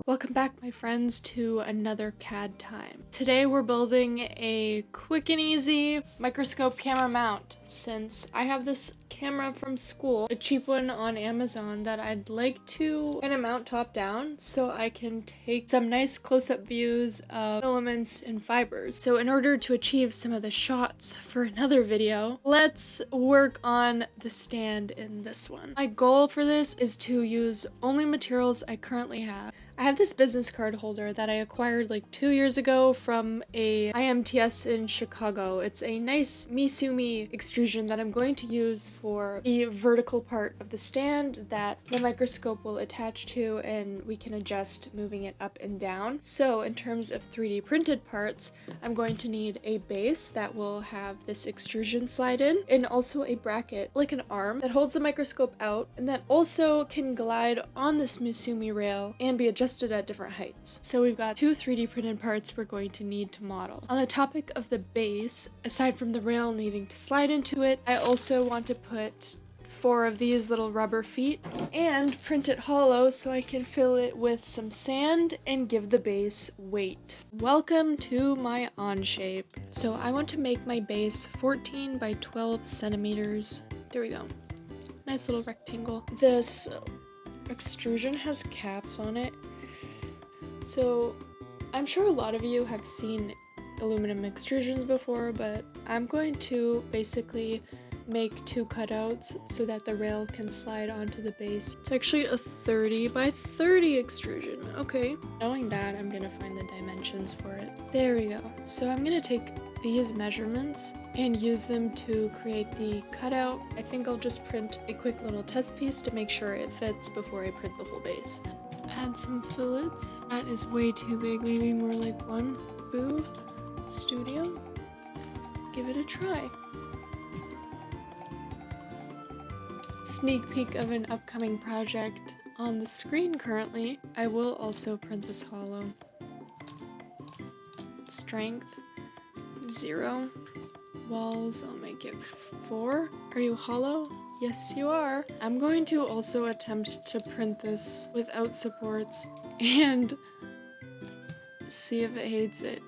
Welcome back, my friends, to another CAD Time. Today we're building a quick and easy microscope camera mount. Since I have this camera from school, a cheap one on Amazon, that I'd like to kind of mount top down so I can take some nice close-up views of filaments and fibers. So in order to achieve some of the shots for another video, let's work on the stand in this one. My goal for this is to use only materials I currently have. I have this business card holder that I acquired like 2 years ago from a IMTS in Chicago. It's a nice Misumi extrusion that I'm going to use for the vertical part of the stand that the microscope will attach to, and we can adjust moving it up and down. So in terms of 3D printed parts, I'm going to need a base that will have this extrusion slide in, and also a bracket, like an arm, that holds the microscope out and that also can glide on this Misumi rail and be adjusted at different heights. So we've got 2 3D printed parts we're going to need to model. On the topic of the base, aside from the rail needing to slide into it, I also want to put 4 of these little rubber feet and print it hollow so I can fill it with some sand and give the base weight. Welcome to my on shape. So I want to make my base 14 by 12 centimeters. There we go. Nice little rectangle. This extrusion has caps on it. So I'm sure a lot of you have seen aluminum extrusions before, but I'm going to basically make 2 cutouts so that the rail can slide onto the base. It's actually a 30 by 30 extrusion. Okay. Knowing that, I'm gonna find the dimensions for it. There we go. So I'm gonna take these measurements and use them to create the cutout. I think I'll just print a quick little test piece to make sure it fits before I print the whole base. Add some fillets. That is way too big, maybe more like 1. Boo. Studio. Give it a try. Sneak peek of an upcoming project on the screen currently. I will also print this hollow. Strength 0. Walls, I'll make it 4. Are you hollow? Yes, you are. I'm going to also attempt to print this without supports and see if it hates it.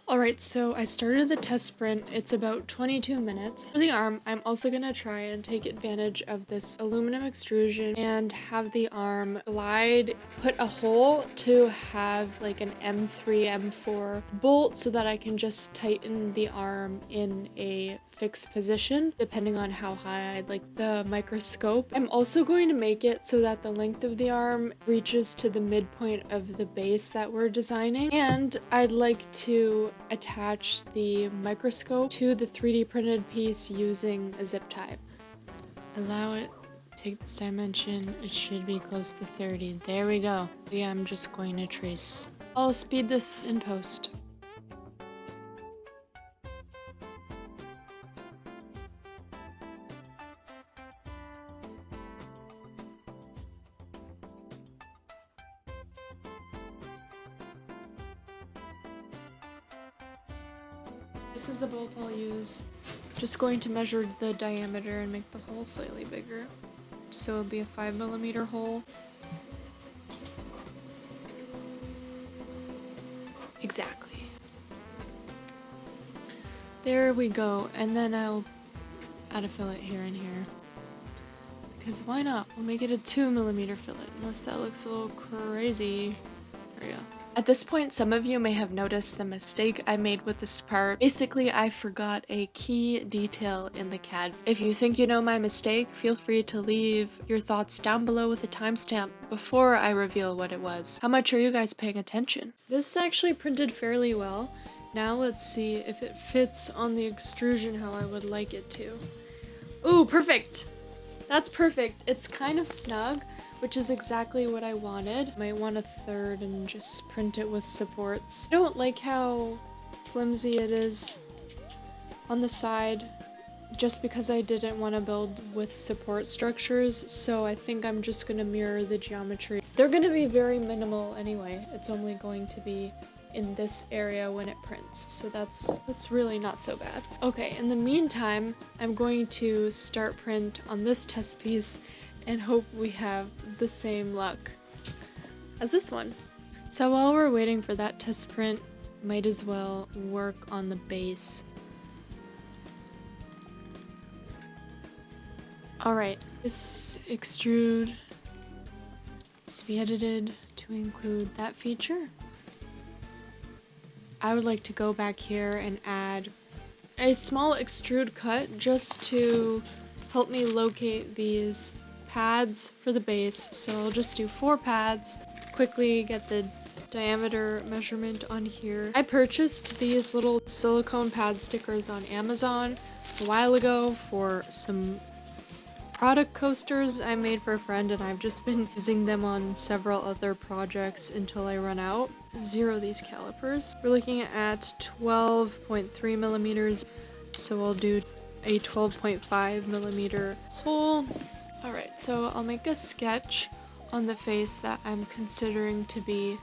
Alright, so I started the test sprint. It's about 22 minutes. For the arm, I'm also gonna try and take advantage of this aluminum extrusion and have the arm glide, put a hole to have like an M3, M4 bolt so that I can just tighten the arm in a fixed position depending on how high I'd like the microscope. I'm also going to make it so that the length of the arm reaches to the midpoint of the base that we're designing, and I'd like to attach the microscope to the 3D printed piece using a zip tie. Allow it, take this dimension, it should be close to 30. There we go. Yeah, I'm just going to trace. I'll speed this in post. This is the bolt I'll use. Just going to measure the diameter and make the hole slightly bigger. So it'll be a 5mm hole. Exactly. There we go. And then I'll add a fillet here and here. Because why not? We'll make it a 2mm fillet, unless that looks a little crazy. There we go. At this point, some of you may have noticed the mistake I made with this part. Basically, I forgot a key detail in the CAD. If you think you know my mistake, feel free to leave your thoughts down below with a timestamp before I reveal what it was. How much are you guys paying attention? This actually printed fairly well. Now let's see if it fits on the extrusion how I would like it to. Ooh, perfect! That's perfect. It's kind of snug, which is exactly what I wanted. Might want a third and just print it with supports. I don't like how flimsy it is on the side, just because I didn't want to build with support structures, so I think I'm just going to mirror the geometry. They're going to be very minimal anyway. It's only going to be in this area when it prints, so that's really not so bad. Okay, in the meantime, I'm going to start print on this test piece and hope we have the same luck as this one. So while we're waiting for that test print, might as well work on the base. Alright, this extrude is to be edited to include that feature. I would like to go back here and add a small extrude cut just to help me locate these pads for the base. So I'll just do 4 pads, quickly get the diameter measurement on here. I purchased these little silicone pad stickers on Amazon a while ago for some product coasters I made for a friend, and I've just been using them on several other projects until I run out. Zero these calipers. We're looking at 12.3 millimeters, so I'll do a 12.5 millimeter hole. Alright, so I'll make a sketch on the face that I'm considering to be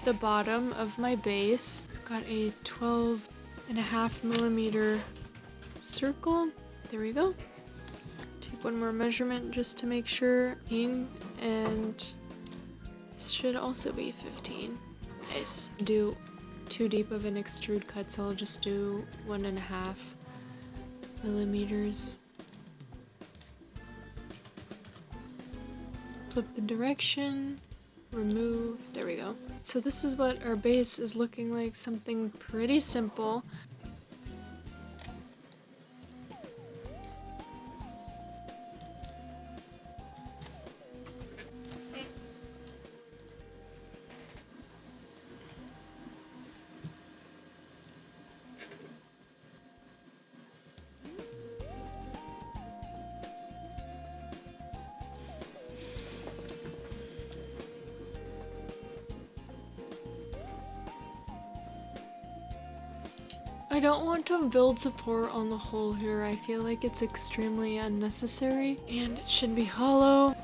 the bottom of my base. Got a 12.5 millimeter circle. There we go. Take one more measurement just to make sure. 15, and this should also be 15. Nice. Do too deep of an extrude cut, so I'll just do 1.5 millimeters. Flip the direction, remove, there we go. So this is what our base is looking like, something pretty simple. I don't want to build support on the hole here. I feel like it's extremely unnecessary, and it should be hollow.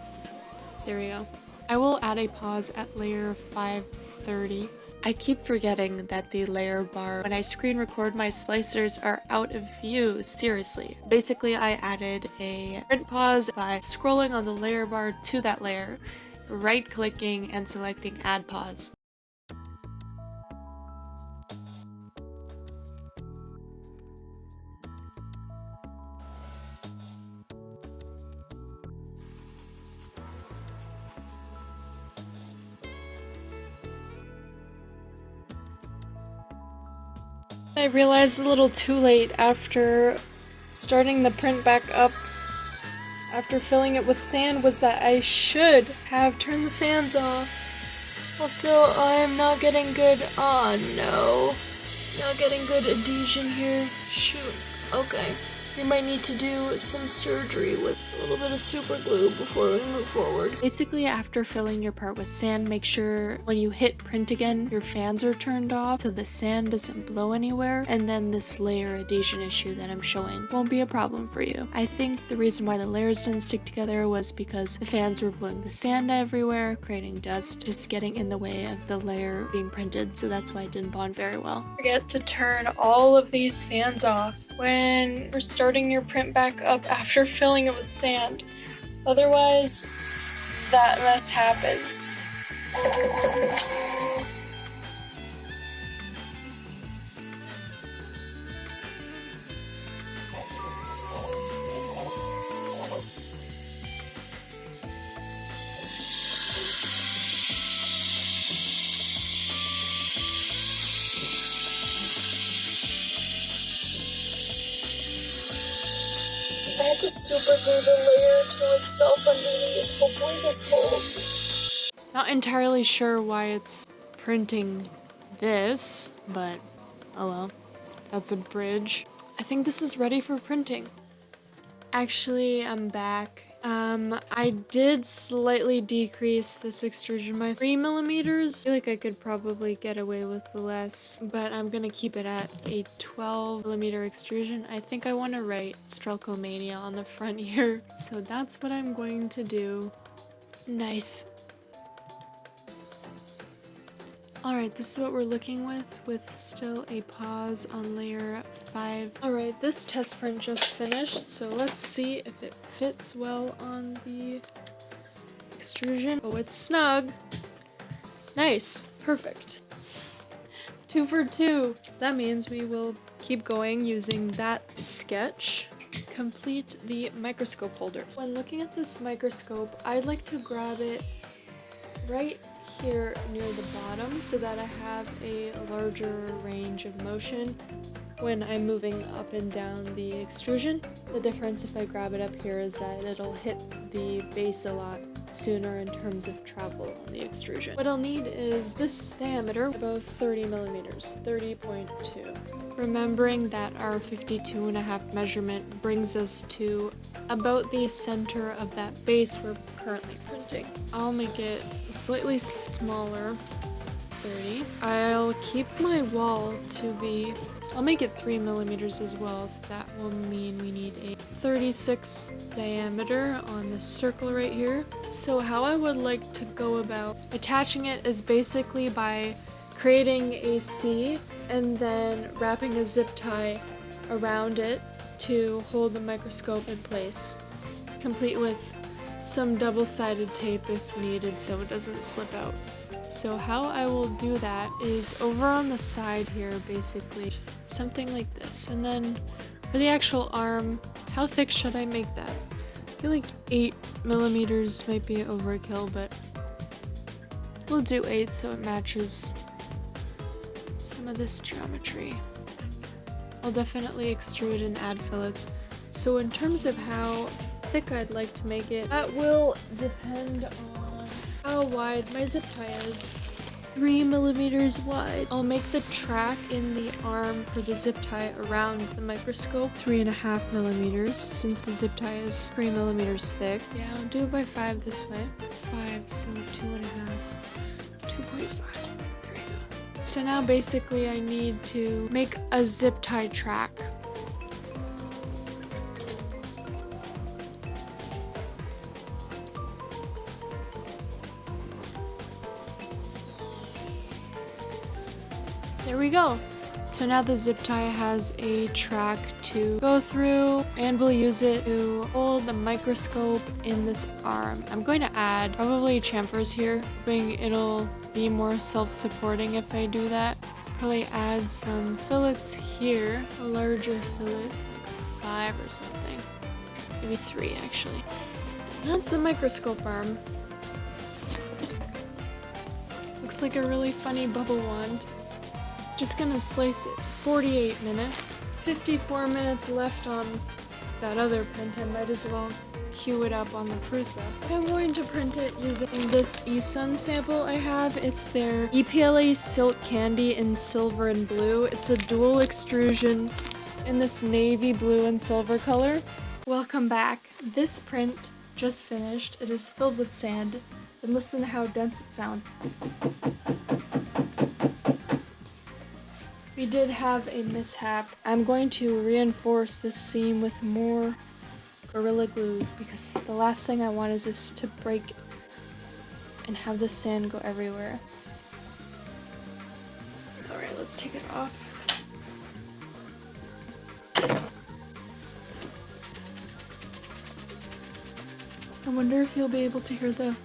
There we go. I will add a pause at layer 530. I keep forgetting that the layer bar, when I screen record, my slicers are out of view, seriously. Basically, I added a print pause by scrolling on the layer bar to that layer, right-clicking and selecting add pause. I realized a little too late after starting the print back up after filling it with sand was that I should have turned the fans off. Also, I'm not getting good, oh no, not getting good adhesion here. Shoot, okay. We might need to do some surgery with a little bit of super glue before we move forward. Basically, after filling your part with sand, make sure when you hit print again, your fans are turned off so the sand doesn't blow anywhere, and then this layer adhesion issue that I'm showing won't be a problem for you. I think the reason why the layers didn't stick together was because the fans were blowing the sand everywhere, creating dust, just getting in the way of the layer being printed, so that's why it didn't bond very well. Forget to turn all of these fans off when we're starting your print back up after filling it with sand. Otherwise, that mess happens. I had to super glue the layer to itself underneath. Hopefully this holds. Not entirely sure why it's printing this, but oh well. That's a bridge. I think this is ready for printing. Actually, I'm back. I did slightly decrease this extrusion by 3 millimeters. I feel like I could probably get away with less, but I'm gonna keep it at a 12 millimeter extrusion. I think I want to write Strelkomania on the front here, so that's what I'm going to do. Nice. Alright, this is what we're looking with still a pause on layer 5. Alright, this test print just finished, so let's see if it fits well on the extrusion. Oh, it's snug. Nice. Perfect. Perfect. 2 for 2. So that means we will keep going using that sketch. Complete the microscope holders. When looking at this microscope, I'd like to grab it right here near the bottom so that I have a larger range of motion when I'm moving up and down the extrusion. The difference if I grab it up here is that it'll hit the base a lot sooner in terms of travel on the extrusion. What I'll need is this diameter, about 30 millimeters, 30.2. Remembering that our 52.5 measurement brings us to about the center of that base we're currently printing. I'll make it slightly smaller, 30. I'll keep my wall to be, I'll make it 3 millimeters as well, so that will mean we need a 36 diameter on this circle right here. So how I would like to go about attaching it is basically by creating a C and then wrapping a zip tie around it to hold the microscope in place, complete with some double-sided tape if needed so it doesn't slip out. So how I will do that is over on the side here, basically something like this. And then for the actual arm, how thick should I make that? I feel like 8 millimeters might be overkill, but we'll do 8 so it matches some of this geometry. I'll definitely extrude and add fillets. So in terms of how thick I'd like to make it, that will depend on how wide my zip tie is. 3 millimeters wide. I'll make the track in the arm for the zip tie around the microscope 3.5 millimeters since the zip tie is 3 millimeters thick. Yeah, I'll do it by 5 this way. 5, so 2.5, 2.5. There we go. So now basically I need to make a zip tie track. There we go. So now the zip tie has a track to go through and we'll use it to hold the microscope in this arm. I'm going to add probably chamfers here, hoping it'll be more self-supporting if I do that. Probably add some fillets here, a larger fillet, like 5 or something. Maybe 3 actually. And that's the microscope arm. Looks like a really funny bubble wand. Just gonna slice it. 48 minutes. 54 minutes left on that other print. I might as well cue it up on the prusa. I'm going to print it using this eSun sample I have. It's their EPLA Silk Candy in silver and blue. It's a dual extrusion in this navy blue and silver color. Welcome back. This print just finished. It is filled with sand. And listen to how dense it sounds. We did have a mishap. I'm going to reinforce this seam with more Gorilla Glue because the last thing I want is this to break and have the sand go everywhere. Alright, let's take it off. I wonder if you'll be able to hear the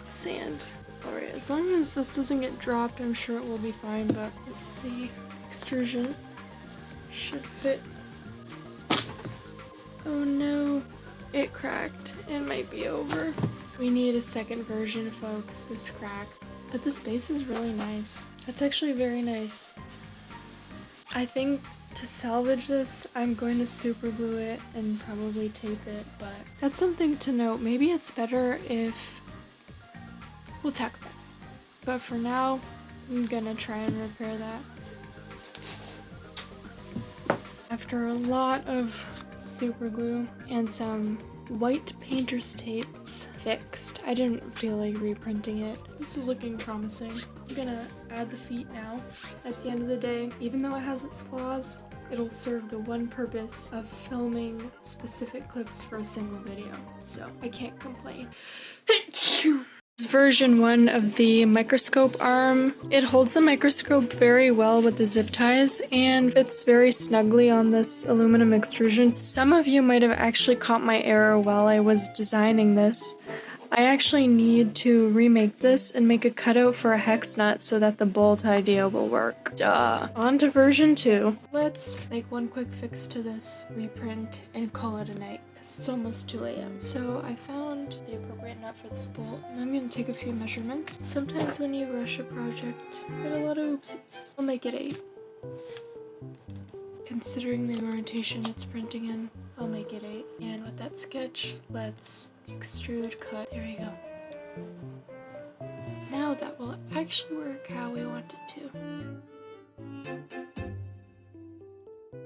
sand. Alright, as long as this doesn't get dropped, I'm sure it will be fine, but let's see. Extrusion should fit. Oh no, it cracked. It might be over. We need a second version, folks, this crack. But this base is really nice. That's actually very nice. I think to salvage this, I'm going to super glue it and probably tape it, but that's something to note. Maybe it's better if we'll talk about it. But for now, I'm gonna try and repair that. After a lot of super glue and some white painter's tape, it's fixed. I didn't feel like reprinting it. This is looking promising. I'm gonna add the feet now. At the end of the day, even though it has its flaws, it'll serve the one purpose of filming specific clips for a single video. So I can't complain. This is version 1 of the microscope arm. It holds the microscope very well with the zip ties and fits very snugly on this aluminum extrusion. Some of you might have actually caught my error while I was designing this. I actually need to remake this and make a cutout for a hex nut so that the bolt idea will work. Duh. On to version 2. Let's make one quick fix to this reprint and call it a night. It's almost 2 a.m. So I found the appropriate nut for this bolt, and I'm gonna take a few measurements. Sometimes when you rush a project, you get a lot of oopsies. I'll make it 8. Considering the orientation it's printing in, I'll make it 8. And with that sketch, let's extrude, cut. There we go. Now that will actually work how we want it to.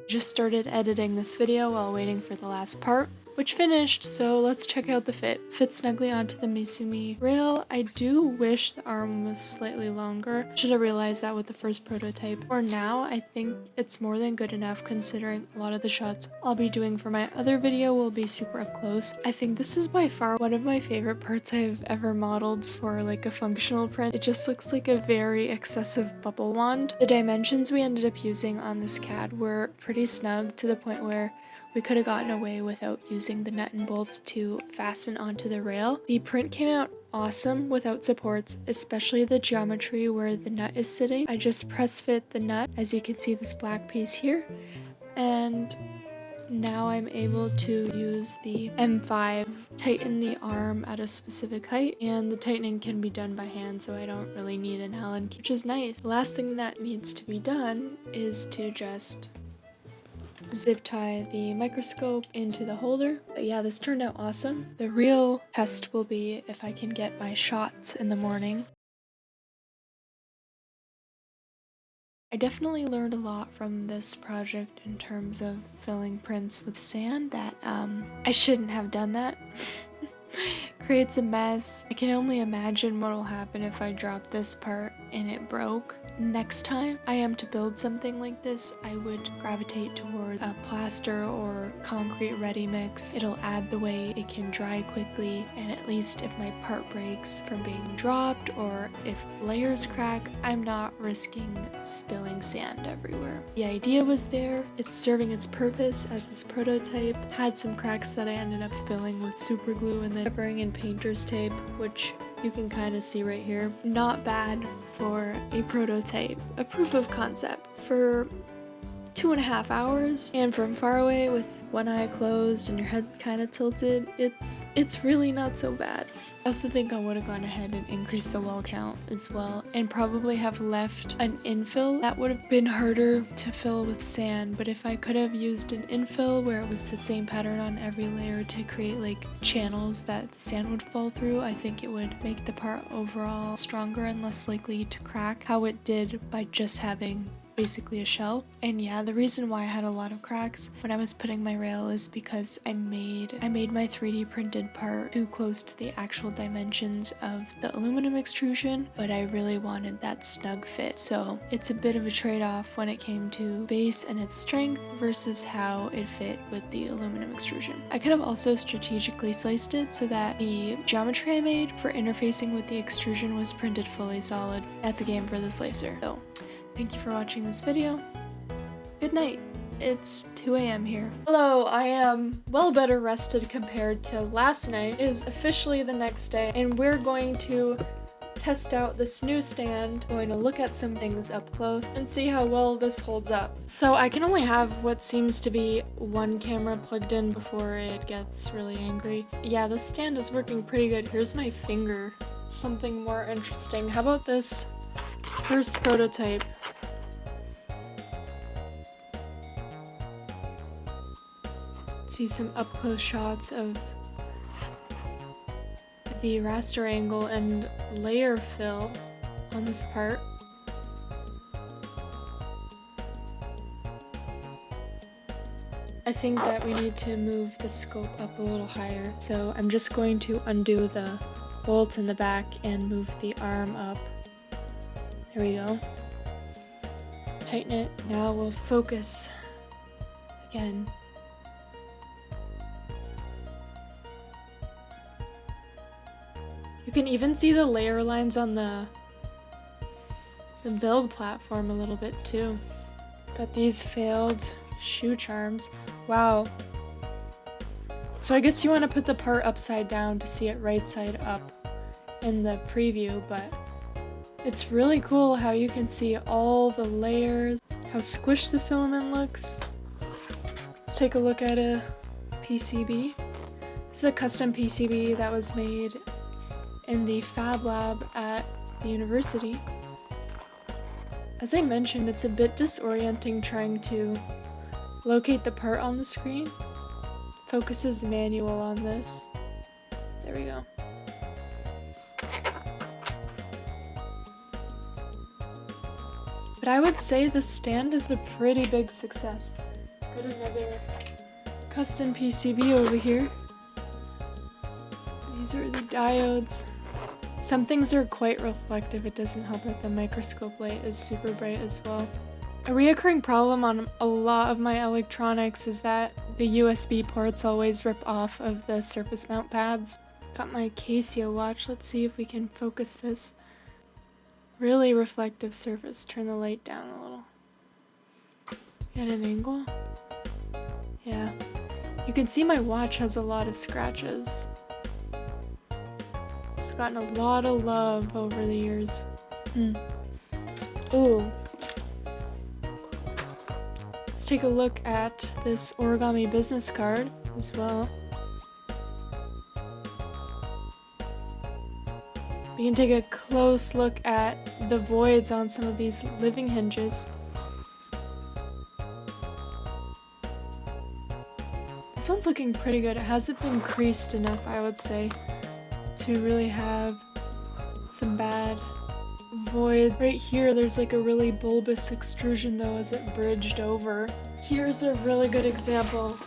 Just started editing this video while waiting for the last part, which finished, so let's check out the fit. Fits snugly onto the Misumi rail. I do wish the arm was slightly longer. Should have realized that with the first prototype. For now, I think it's more than good enough considering a lot of the shots I'll be doing for my other video will be super up close. I think this is by far one of my favorite parts I've ever modeled for like a functional print. It just looks like a very excessive bubble wand. The dimensions we ended up using on this CAD were pretty snug to the point where we could have gotten away without using the nut and bolts to fasten onto the rail. The print came out awesome without supports, especially the geometry where the nut is sitting. I just press fit the nut, as you can see this black piece here, and now I'm able to use the M5, tighten the arm at a specific height, and the tightening can be done by hand, so I don't really need an Allen key, which is nice. The last thing that needs to be done is to just zip tie the microscope into the holder. But yeah, this turned out awesome. The real test will be if I can get my shots in the morning. I definitely learned a lot from this project in terms of filling prints with sand that I shouldn't have done that. Creates a mess. I can only imagine what will happen if I drop this part and it broke. Next time I am to build something like this, I would gravitate toward a plaster or concrete ready mix. It'll add the way it can dry quickly, and at least if my part breaks from being dropped or if layers crack, I'm not risking spilling sand everywhere. The idea was there, it's serving its purpose as this prototype. Had some cracks that I ended up filling with super glue and then covering in painter's tape, which you can kind of see right here. Not bad for a prototype, a proof of concept. For 2.5 hours and from far away with one eye closed and your head kind of tilted, it's really not so bad. I also think I would have gone ahead and increased the wall count as well and probably have left an infill. That would have been harder to fill with sand, but if I could have used an infill where it was the same pattern on every layer to create like channels that the sand would fall through, I think it would make the part overall stronger and less likely to crack, how it did by just having basically a shell. And yeah, the reason why I had a lot of cracks when I was putting my rail is because I made my 3D printed part too close to the actual dimensions of the aluminum extrusion, but I really wanted that snug fit. So it's a bit of a trade-off when it came to base and its strength versus how it fit with the aluminum extrusion. I could have also strategically sliced it so that the geometry I made for interfacing with the extrusion was printed fully solid. That's a game for the slicer. So thank you for watching this video. Good night. It's 2 a.m. here. Hello, I am well better rested compared to last night. It is officially the next day, and we're going to test out this new stand. Going to look at some things up close and see how well this holds up. So I can only have what seems to be one camera plugged in before it gets really angry. Yeah, this stand is working pretty good. Here's my finger. Something more interesting. How about this first prototype? See some up close shots of the raster angle and layer fill on this part. I think that we need to move the scope up a little higher, so I'm just going to undo the bolt in the back and move the arm up. There we go. Tighten it. Now we'll focus again. You can even see the layer lines on the build platform a little bit too. Got these failed shoe charms. Wow. So I guess you want to put the part upside down to see it right side up in the preview, but it's really cool how you can see all the layers, how squished the filament looks. Let's take a look at a PCB. This is a custom PCB that was made in the Fab Lab at the university. As I mentioned, it's a bit disorienting trying to locate the part on the screen. Focus is manual on this. There we go. But I would say the stand is a pretty big success. Got another custom PCB over here. These are the diodes. Some things are quite reflective. It doesn't help that the microscope light is super bright as well. A reoccurring problem on a lot of my electronics is that the USB ports always rip off of the surface mount pads. Got my Casio watch. Let's see if we can focus this. Really reflective surface. Turn the light down a little. Get an angle. Yeah. You can see my watch has a lot of scratches. It's gotten a lot of love over the years. Ooh. Let's take a look at this Origami business card as well. We can take a close look at the voids on some of these living hinges. This one's looking pretty good. It hasn't been creased enough, I would say, to really have some bad voids. Right here, there's like a really bulbous extrusion though as it bridged over. Here's a really good example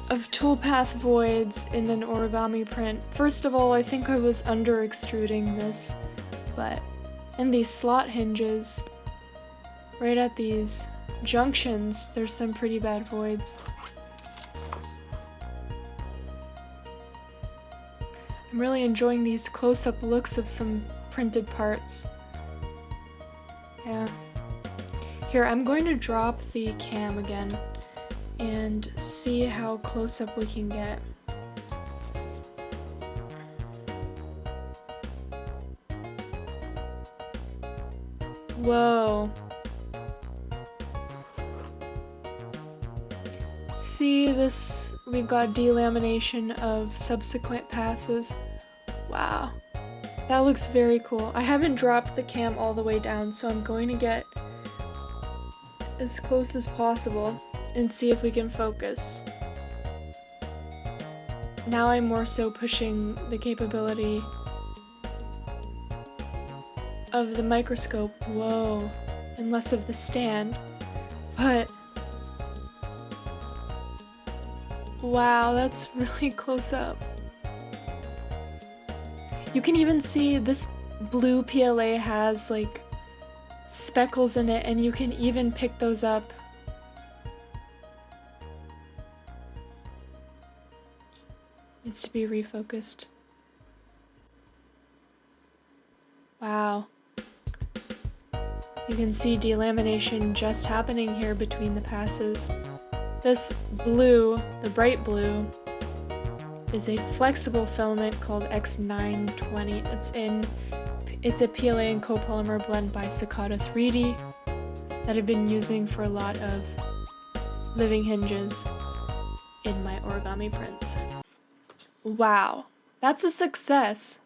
of toolpath voids in an origami print. First of all, I think I was under extruding this, but in these slot hinges, right at these junctions, there's some pretty bad voids. I'm really enjoying these close-up looks of some printed parts. Yeah. Here, I'm going to drop the cam again and see how close up we can get. Whoa. See this? We've got delamination of subsequent passes. Wow. That looks very cool. I haven't dropped the cam all the way down, so I'm going to get as close as possible and see if we can focus. Now I'm more so pushing the capability of the microscope, whoa, and less of the stand, but wow, that's really close up. You can even see this blue PLA has like speckles in it, and you can even pick those up. Needs to be refocused. Wow. You can see delamination just happening here between the passes. This blue, the bright blue, is a flexible filament called X920. It's a PLA and copolymer blend by Cicada 3D that I've been using for a lot of living hinges in my origami prints. Wow, that's a success!